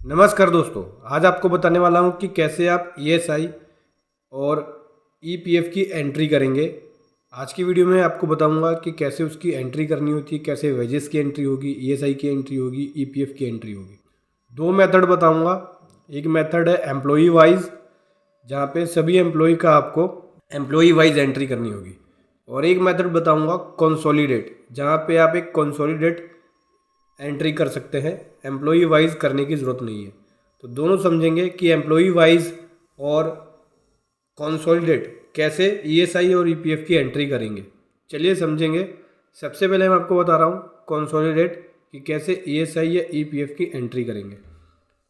नमस्कार दोस्तों, आज आपको बताने वाला हूं कि कैसे आप ईएसआई और ईपीएफ की एंट्री करेंगे। आज की वीडियो में आपको बताऊंगा कि कैसे उसकी एंट्री करनी होती है, कैसे वेजेस की एंट्री होगी, ईएसआई की एंट्री होगी, ईपीएफ की एंट्री होगी। दो मेथड बताऊंगा। एक मेथड है एम्प्लॉई वाइज, जहां पे सभी एम्प्लॉई का आपको एम्प्लॉई वाइज एंट्री करनी होगी, और एक मेथड बताऊंगा कंसोलिडेट, जहां पे आप एक कंसोलिडेट एंट्री कर सकते हैं। एम्प्लॉई वाइज करने की ज़रूरत नहीं है। तो दोनों समझेंगे कि एम्प्लॉई वाइज और कंसोलिडेट कैसे ईएसआई और ईपीएफ की एंट्री करेंगे। चलिए समझेंगे। सबसे पहले मैं आपको बता रहा हूँ कंसोलिडेट कि कैसे ईएसआई या ईपीएफ की एंट्री करेंगे।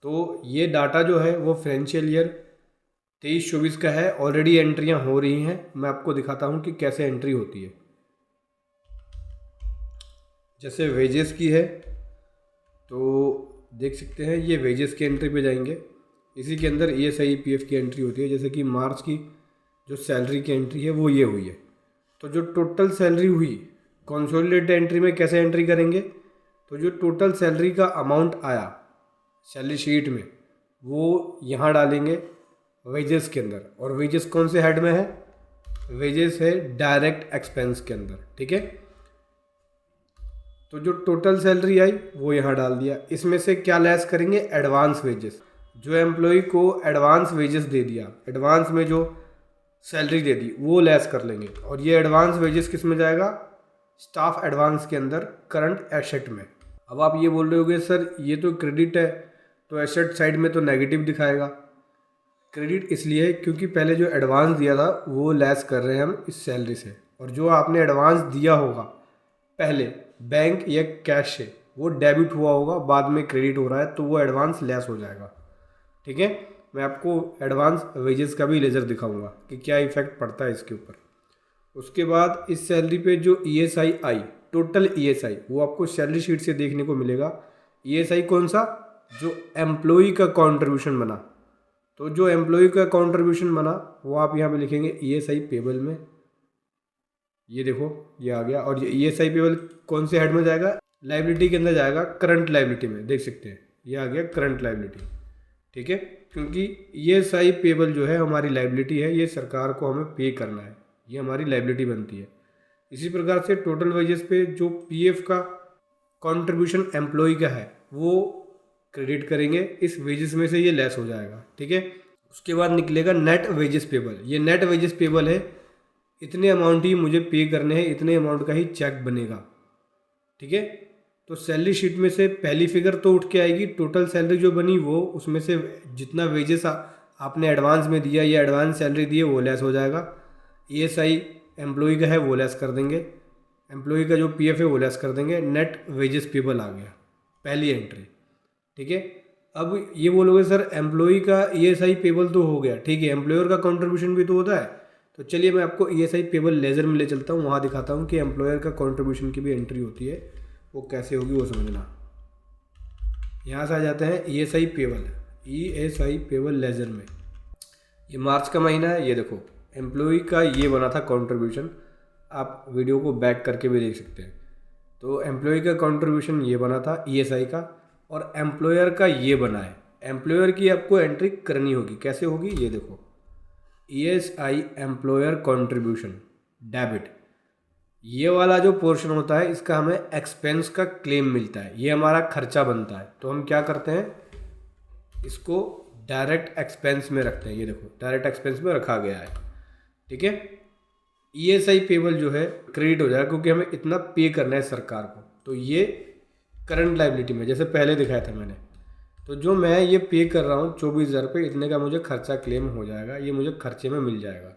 तो ये डाटा जो है वो फाइनेंशियल ईयर 23-24 का है। ऑलरेडी एंट्रियाँ हो रही हैं। मैं आपको दिखाता हूँ कि कैसे एंट्री होती है। जैसे वेजेस की है तो देख सकते हैं, ये वेजेस की एंट्री पे जाएंगे। इसी के अंदर ईएसआई ईपीएफ की एंट्री होती है। जैसे कि मार्च की जो सैलरी की एंट्री है वो ये हुई है। तो जो टोटल सैलरी हुई, कंसोलिडेटेड एंट्री में कैसे एंट्री करेंगे, तो जो टोटल सैलरी का अमाउंट आया सैलरी शीट में वो यहाँ डालेंगे वेजेस के अंदर। और वेजेस कौन से हेड में है? वेजेस है डायरेक्ट एक्सपेंस के अंदर। ठीक है, तो जो टोटल सैलरी आई वो यहाँ डाल दिया। इसमें से क्या लेस करेंगे? Advance wages. जो एम्प्लॉय को एडवांस वेजेस दे दिया, एडवांस में जो सैलरी दे दी वो लेस कर लेंगे। और ये एडवांस वेजेस किस में जाएगा? स्टाफ एडवांस के अंदर, करंट एसेट में। अब आप ये बोल रहे होगे सर ये तो क्रेडिट है, तो एसेट साइड में तो नेगेटिव दिखाएगा। क्रेडिट इसलिए है क्योंकि पहले जो एडवांस दिया था वो लेस कर रहे हैं हम इस सैलरी से। और जो आपने एडवांस दिया होगा पहले बैंक या कैश से, वो डेबिट हुआ होगा, बाद में क्रेडिट हो रहा है, तो वो एडवांस लेस हो जाएगा। ठीक है, मैं आपको एडवांस वेजेस का भी लेजर दिखाऊंगा कि क्या इफेक्ट पड़ता है इसके ऊपर। उसके बाद इस सैलरी पे जो ईएसआई आई, टोटल ईएसआई, वो आपको सैलरी शीट से देखने को मिलेगा। ईएसआई कौन सा? जो एम्प्लॉई का कॉन्ट्रीब्यूशन बना। तो जो एम्प्लॉई का कॉन्ट्रीब्यूशन बना वो आप यहाँ पे लिखेंगे ईएसआई पेबल में। ये देखो ये आ गया। और ये ईएसआई पेबल कौन से हेड में जाएगा? लाइबिलिटी के अंदर जाएगा, करंट लाइबिलिटी में। देख सकते हैं ये आ गया करंट लाइबिलिटी। ठीक है, क्योंकि ईएसआई पेबल जो है हमारी लाइबिलिटी है, ये सरकार को हमें पे करना है, ये हमारी लाइबिलिटी बनती है। इसी प्रकार से टोटल वेजेस पे जो पीएफ का कंट्रीब्यूशन एम्प्लॉय का है वो क्रेडिट करेंगे, इस वेजेस में से ये लेस हो जाएगा। ठीक है, उसके बाद निकलेगा नेट वेजेस पेबल। ये नेट वेजेस पेबल है, इतने अमाउंट ही मुझे पे करने हैं, इतने अमाउंट का ही चेक बनेगा। ठीक है, तो सैलरी शीट में से पहली फिगर तो उठ के आएगी, टोटल सैलरी जो बनी वो, उसमें से जितना वेजेस आपने एडवांस में दिया या एडवांस सैलरी दी है वो लेस हो जाएगा। ईएसआई एम्प्लॉय का है वो लेस कर देंगे, एम्प्लॉय का जो पीएफ है वो लेस कर देंगे। नेट वेजेस पेबल आ गया पहली एंट्री। ठीक है, अब ये बोलोगे सर एम्प्लॉय का ईएसआई पेबल तो हो गया, ठीक है, एम्प्लॉयर का कॉन्ट्रीब्यूशन भी तो होता है। तो चलिए मैं आपको ईएसआई पेबल लेजर में ले चलता हूँ, वहाँ दिखाता हूँ कि एम्प्लॉयर का कंट्रीब्यूशन की भी एंट्री होती है, वो कैसे होगी वो समझना। यहाँ से आ जाते हैं ESI payable, ESI payable laser में। ये मार्च का महीना है, ये देखो एम्प्लॉय का ये बना था कंट्रीब्यूशन। आप वीडियो को बैक करके भी देख सकते हैं। तो एम्प्लॉय का कंट्रीब्यूशन ये बना था ईएसआई का, और एम्प्लॉयर का ये बना है। एम्प्लॉयर की आपको एंट्री करनी होगी, कैसे होगी ये देखो। ईएसआई एम्प्लॉयर कंट्रीब्यूशन डेबिट, ये वाला जो पोर्शन होता है इसका हमें एक्सपेंस का क्लेम मिलता है, ये हमारा खर्चा बनता है। तो हम क्या करते हैं, इसको डायरेक्ट एक्सपेंस में रखते हैं। ये देखो डायरेक्ट एक्सपेंस में रखा गया है। ठीक है, ईएसआई पेबल जो है क्रेडिट हो जाएगा क्योंकि हमें इतना पे करना है सरकार को। तो ये करंट लाइबिलिटी में जैसे पहले दिखाया था मैंने, तो जो मैं ये पे कर रहा हूँ 24,000 रुपये, इतने का मुझे खर्चा क्लेम हो जाएगा, ये मुझे खर्चे में मिल जाएगा।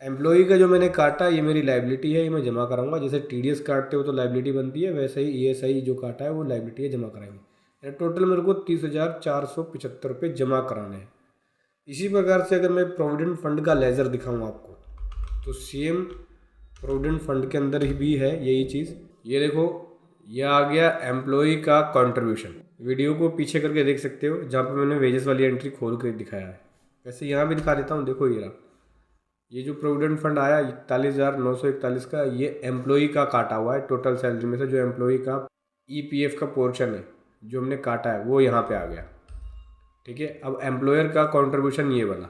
एम्प्लॉई का जो मैंने काटा ये मेरी लाइबिलिटी है, ये मैं जमा कराऊंगा। जैसे टीडीएस काटते हो तो लाइबिलिटी बनती है, वैसे ही ईएसआई जो काटा है वो लाइबिलिटी है, जमा कराएंगे। टोटल मेरे को 30,475 रुपये जमा कराने हैं। इसी प्रकार से अगर मैं प्रोविडेंट फंड का लेजर दिखाऊँ आपको, तो सेम प्रोविडेंट फंड के अंदर ही भी है यही चीज़। ये देखो ये आ गया एम्प्लॉई का कंट्रीब्यूशन। वीडियो को पीछे करके देख सकते हो, जहाँ पे मैंने वेजेस वाली एंट्री खोल कर दिखाया है। वैसे यहाँ भी दिखा देता हूँ, देखो ये रहा। ये जो प्रोविडेंट फंड आया 41,941 का, ये एम्प्लॉई का काटा हुआ है टोटल सैलरी में से। जो एम्प्लॉई का ईपीएफ का पोर्शन है जो हमने काटा है वो यहाँ पे आ गया। ठीक है। अब एम्प्लॉयर का कंट्रीब्यूशन ये बना,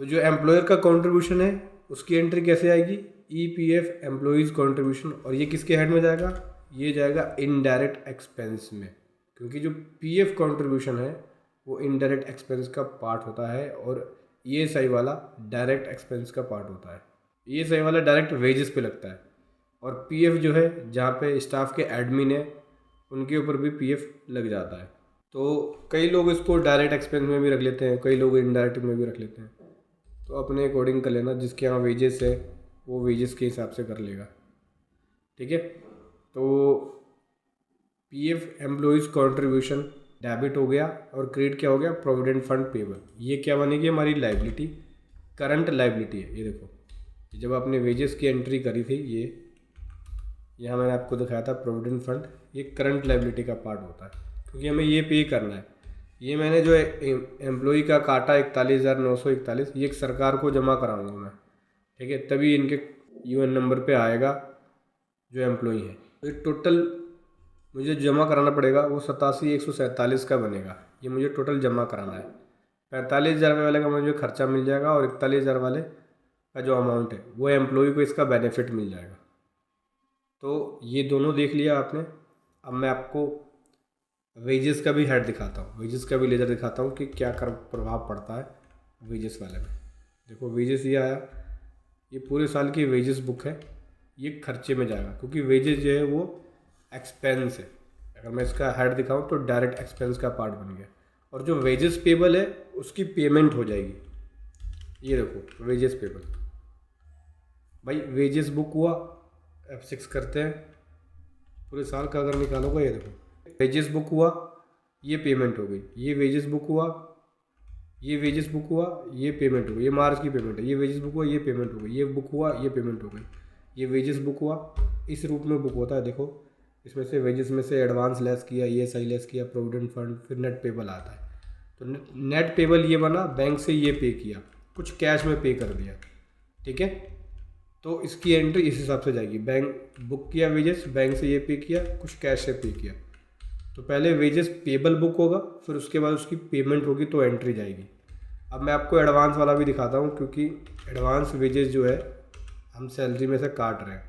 तो जो एम्प्लॉयर का कंट्रीब्यूशन है उसकी एंट्री कैसे आएगी, ईपीएफ एम्प्लॉइज कंट्रीब्यूशन, और ये किसके हेड में जाएगा, ये जाएगा इनडायरेक्ट एक्सपेंस में, क्योंकि जो पीएफ कंट्रीब्यूशन है वो इनडायरेक्ट एक्सपेंस का पार्ट होता है और ईएसआई वाला डायरेक्ट एक्सपेंस का पार्ट होता है। ईएसआई वाला डायरेक्ट वेजेस पे लगता है और पीएफ जो है जहाँ पे स्टाफ के एडमिन है उनके ऊपर भी पीएफ लग जाता है। तो कई लोग इसको डायरेक्ट एक्सपेंस में भी रख लेते हैं, कई लोग इनडायरेक्ट में भी रख लेते हैं, तो अपने अकॉर्डिंग कर लेना, जिसके यहाँ वेजेस है वो वेजेस के हिसाब से कर लेगा, ठीक है। तो पीएफ एम्प्लॉइज कंट्रीब्यूशन डेबिट हो गया और क्रेडिट क्या हो गया, प्रोविडेंट फंड पेबल। ये क्या बनेगी, हमारी लाइबिलिटी, करंट लाइबिलिटी है। ये देखो जब आपने वेजेस की एंट्री करी थी, ये यहाँ मैंने आपको दिखाया था प्रोविडेंट फंड, ये करंट लाइबिलिटी का पार्ट होता है क्योंकि हमें ये पे करना है। ये मैंने जो एम्प्लॉई का काटा 41,941, ये सरकार को जमा कराऊंगा मैं, ठीक है, तभी इनके यूएन नंबर पे आएगा जो एम्प्लॉई है। तो टोटल मुझे जमा कराना पड़ेगा वो 87,147 का बनेगा, ये मुझे टोटल जमा कराना है। 45,000 वाले का मुझे खर्चा मिल जाएगा और 41,000 वाले का जो अमाउंट है वो एम्प्लॉई को इसका बेनिफिट मिल जाएगा। तो ये दोनों देख लिया आपने। अब मैं आपको वेजेस का भी हेड दिखाता हूँ, वेजेस का भी लेजर दिखाता हूँ कि क्या कर प्रभाव पड़ता है वेजेस वाले में। देखो वेजेस ये आया, ये पूरे साल की वेजेस बुक है, ये खर्चे में जाएगा क्योंकि वेजेस जो है वो एक्सपेंस है। अगर मैं इसका हेड दिखाऊँ तो डायरेक्ट एक्सपेंस का पार्ट बन गया, और जो वेजेस पेबल है उसकी पेमेंट हो जाएगी। ये देखो वेजेस पेबल, भाई वेजेस बुक हुआ, F6 करते हैं, पूरे साल का अगर निकालोगे, ये देखो वेजेस बुक हुआ, ये पेमेंट हो गई, ये वेजेस बुक हुआ, ये वेजेस बुक हुआ, ये पेमेंट हो गई, ये मार्च की पेमेंट है, ये वेजेस बुक हुआ, ये पेमेंट हो गई, ये बुक हुआ, ये पेमेंट हो गई, ये वेजेस बुक हुआ। इस रूप में बुक होता है। देखो इसमें से वेजेस में से एडवांस लेस किया, ईएसआई लेस किया, प्रोविडेंट फंड, फिर नेट पेबल आता है। तो नेट पेबल ये बना, बैंक से ये पे किया, कुछ कैश में पे कर दिया, ठीक है। तो इसकी एंट्री इस हिसाब से जाएगी, बैंक बुक किया वेजेस, बैंक से ये पे किया, कुछ कैश से पे किया। तो पहले वेजेस पेबल बुक होगा, फिर उसके बाद उसकी पेमेंट होगी तो एंट्री जाएगी। अब मैं आपको एडवांस वाला भी दिखाता हूँ क्योंकि एडवांस वेजेस जो है हम सैलरी में से काट रहे हैं।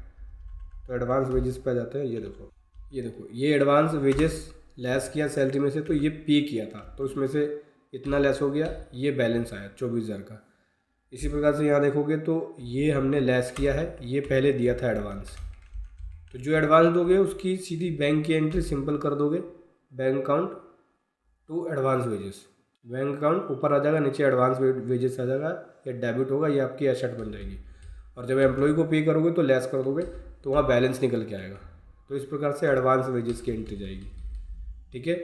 तो एडवांस वेजेस पे आ जाते हैं। ये देखो ये एडवांस वेजेस लेस किया सैलरी में से, तो ये पे किया था तो उसमें से इतना लेस हो गया, ये बैलेंस आया 24,000 का। इसी प्रकार से यहाँ देखोगे तो ये हमने लेस किया है, ये पहले दिया था एडवांस। तो जो एडवांस दोगे उसकी सीधी बैंक की एंट्री सिंपल कर दोगे, bank account to advance wages. Bank account ऊपर आ जाएगा, नीचे एडवांस वेजेस आ जाएगा, या डेबिट होगा, ये आपकी एसेट बन जाएगी। और जब एम्प्लॉय को पे करोगे तो लेस कर दोगे तो वहाँ बैलेंस निकल के आएगा। तो इस प्रकार से एडवांस वेजेस की एंट्री जाएगी, ठीक है।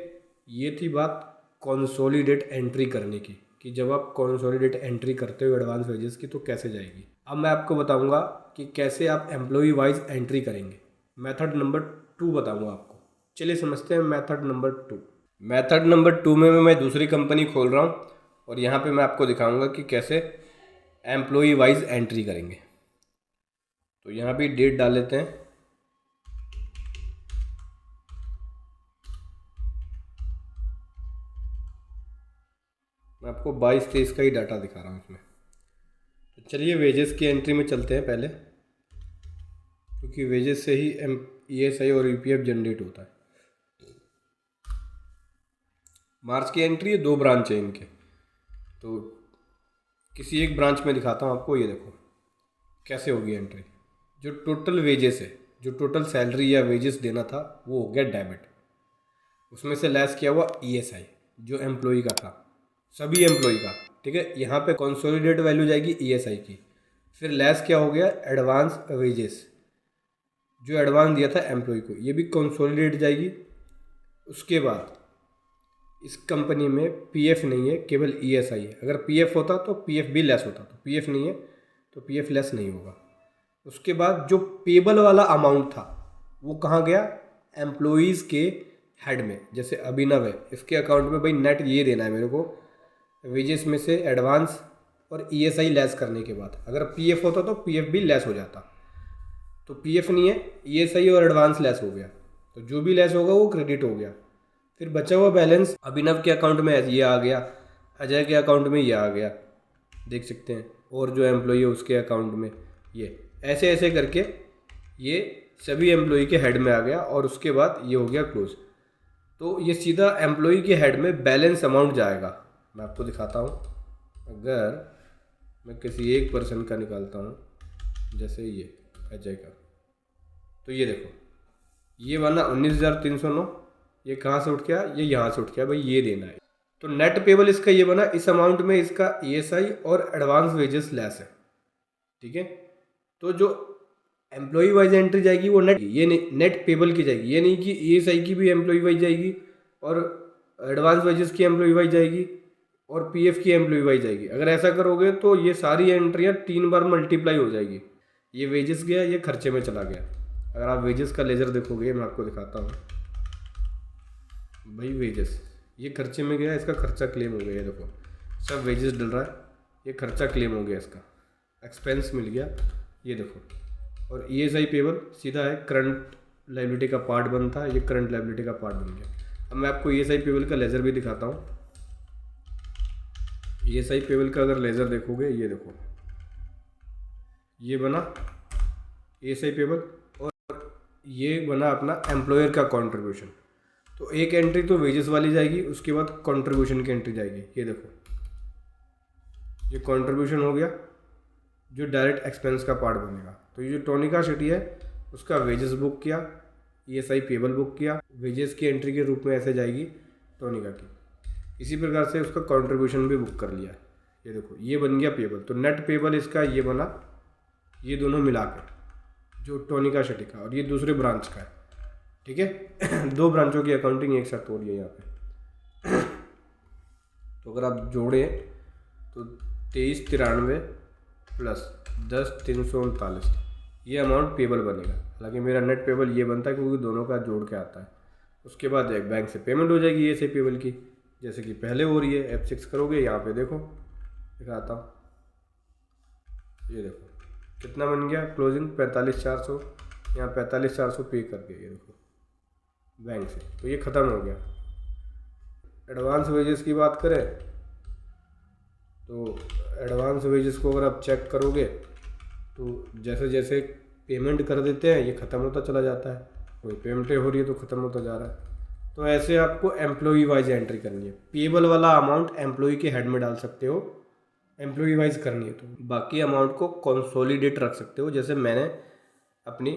ये थी बात कंसोलिडेट एंट्री करने की, कि जब आप कंसोलिडेट एंट्री करते हो एडवांस वेजेस की तो कैसे जाएगी। अब मैं आपको बताऊंगा कि कैसे आप एम्प्लॉय वाइज एंट्री करेंगे। मेथड नंबर 2 बताऊंगा आपको। चलिए समझते हैं मेथड नंबर 2। मेथड नंबर 2 में मैं दूसरी कंपनी खोल रहा हूँ और यहाँ पे मैं आपको दिखाऊंगा कि कैसे एम्प्लॉय वाइज एंट्री करेंगे। तो यहाँ भी डेट डाल लेते हैं, मैं आपको 22-23 का ही डाटा दिखा रहा हूँ इसमें। तो चलिए वेजेस की एंट्री में चलते हैं पहले, क्योंकि वेजेस से ही ईएसआई और यूपीएफ जनरेट होता है। मार्च की एंट्री है, 2 ब्रांच है इनके, तो किसी एक ब्रांच में दिखाता हूँ आपको। ये देखो कैसे होगी एंट्री। जो टोटल वेजेस है, जो टोटल सैलरी या वेजेस देना था वो हो गया डेबिट, उसमें से लेस किया हुआ ईएसआई जो एम्प्लॉय का था, सभी एम्प्लॉय का, ठीक है। यहाँ पे कंसोलिडेट वैल्यू जाएगी ईएसआई की, फिर लेस क्या हो गया एडवांस वेजेस, जो एडवांस दिया था एम्प्लॉय को, ये भी कंसोलिडेट जाएगी। उसके बाद इस कंपनी में पीएफ नहीं है, केवल ईएसआई है। अगर पीएफ होता तो पीएफ भी लेस होता, तो पीएफ नहीं है तो पीएफ लेस नहीं होगा। उसके बाद जो पेबल वाला अमाउंट था वो कहाँ गया, एम्प्लॉइज़ के हेड में। जैसे अभिनव है, इसके अकाउंट में भाई नेट ये देना है मेरे को, वेजेस में से एडवांस और ईएसआई लेस करने के बाद। अगर पीएफ होता तो पीएफ भी लेस हो जाता, तो पीएफ नहीं है, ईएसआई और एडवांस लेस हो गया, तो जो भी लेस होगा वो क्रेडिट हो गया। फिर बचा हुआ बैलेंस अभिनव के अकाउंट में ये आ गया, अजय के अकाउंट में ये आ गया, देख सकते हैं, और जो एम्प्लॉई है उसके अकाउंट में ये, ऐसे ऐसे करके ये सभी एम्प्लॉई के हेड में आ गया और उसके बाद ये हो गया क्लोज। तो ये सीधा एम्प्लॉई के हेड में बैलेंस अमाउंट जाएगा। मैं आपको दिखाता हूँ, अगर मैं किसी एक पर्सन का निकालता हूँ, जैसे ये अजय का, तो ये देखो ये बना 19,309, ये कहाँ से उठ गया, ये यहाँ से उठ गया, भाई ये देना है। तो नेट पेबल इसका ये बना, इस अमाउंट में इसका ईएसआई और एडवांस वेजेस लेस है, ठीक है। तो जो एम्प्लॉई वाइज एंट्री जाएगी वो नेट, ये नहीं नेट पेबल की जाएगी, ये नहीं कि ईएसआई की भी एम्प्लॉई वाइज जाएगी और एडवांस वेजेस की एम्प्लॉई वाइज जाएगी और पीएफ की एम्प्लॉई वाइज जाएगी। अगर ऐसा करोगे तो ये सारी एंट्रियाँ 3 बार मल्टीप्लाई हो जाएगी। ये वेजेस गया, ये खर्चे में चला गया। अगर आप वेजेस का लेजर देखोगे, मैं आपको दिखाता हूँ भाई, वेजेस ये खर्चे में गया, इसका खर्चा क्लेम हो गया, ये देखो सब वेजेस डल रहा है, ये खर्चा क्लेम हो गया, इसका एक्सपेंस मिल गया, ये देखो। और ईएसआई पेबल सीधा है, करंट लायबिलिटी का पार्ट बनता है, ये करंट लायबिलिटी का पार्ट बन गया। अब मैं आपको ईएसआई पेबल का लेजर भी दिखाता हूँ। ईएसआई पेबल का अगर लेजर देखोगे, ये देखो ये बना ईएसआई पेबल और ये बना अपना एम्प्लॉयर का कंट्रीब्यूशन। तो एक एंट्री तो वेजेस वाली जाएगी, उसके बाद कंट्रीब्यूशन की एंट्री जाएगी, ये देखो ये कंट्रीब्यूशन हो गया जो डायरेक्ट एक्सपेंस का पार्ट बनेगा। तो ये जो टोनिका सिटी है उसका वेजेस बुक किया, ईएसआई पेबल बुक किया, वेजेस की एंट्री के रूप में ऐसे जाएगी टोनिका की। इसी प्रकार से उसका कंट्रीब्यूशन भी बुक कर लिया, ये देखो ये बन गया पेबल। तो नेट पेबल इसका ये बना, ये दोनों मिला के, जो टोनिका सिटी का और ये दूसरे ब्रांच का है, ठीक है। 2 ब्रांचों की अकाउंटिंग एक साथ हो रही है यहाँ पे। तो अगर आप जोड़ें तो 2393 प्लस 10,339 ये अमाउंट पेबल बनेगा। हालांकि मेरा नेट पेबल ये बनता है क्योंकि दोनों का जोड़ के आता है। उसके बाद एक बैंक से पेमेंट हो जाएगी ये से पेबल की, जैसे कि पहले हो रही है। F6 करोगे, यहाँ पे देखो दिखाता हूँ, ये देखो कितना बन गया क्लोजिंग 45,400, यहाँ 45,400 पे करके, ये देखो बैंक से। तो ये ख़त्म हो गया। एडवांस वेजेस की बात करें तो एडवांस वेजेस को अगर आप चेक करोगे तो जैसे जैसे पेमेंट कर देते हैं ये ख़त्म होता चला जाता है, कोई पेमेंटें हो रही है तो ख़त्म होता जा रहा है। तो ऐसे आपको एम्प्लॉई वाइज एंट्री करनी है। पेबल वाला अमाउंट एम्प्लॉई के हेड में डाल सकते हो, एम्प्लॉई वाइज करनी है तो बाकी अमाउंट को कंसोलिडेट रख सकते हो, जैसे मैंने अपनी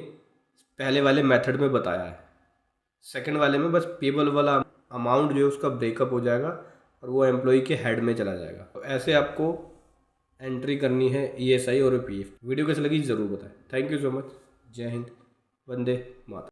पहले वाले मेथड में बताया है। सेकंड वाले में बस पेबल वाला अमाउंट जो है उसका ब्रेकअप हो जाएगा और वो एम्प्लॉई के हेड में चला जाएगा। तो ऐसे आपको एंट्री करनी है ईएसआई और पीएफ। वीडियो कैसी लगी ज़रूर बताएं। Thank you so much. जय हिंद, वंदे मातरम।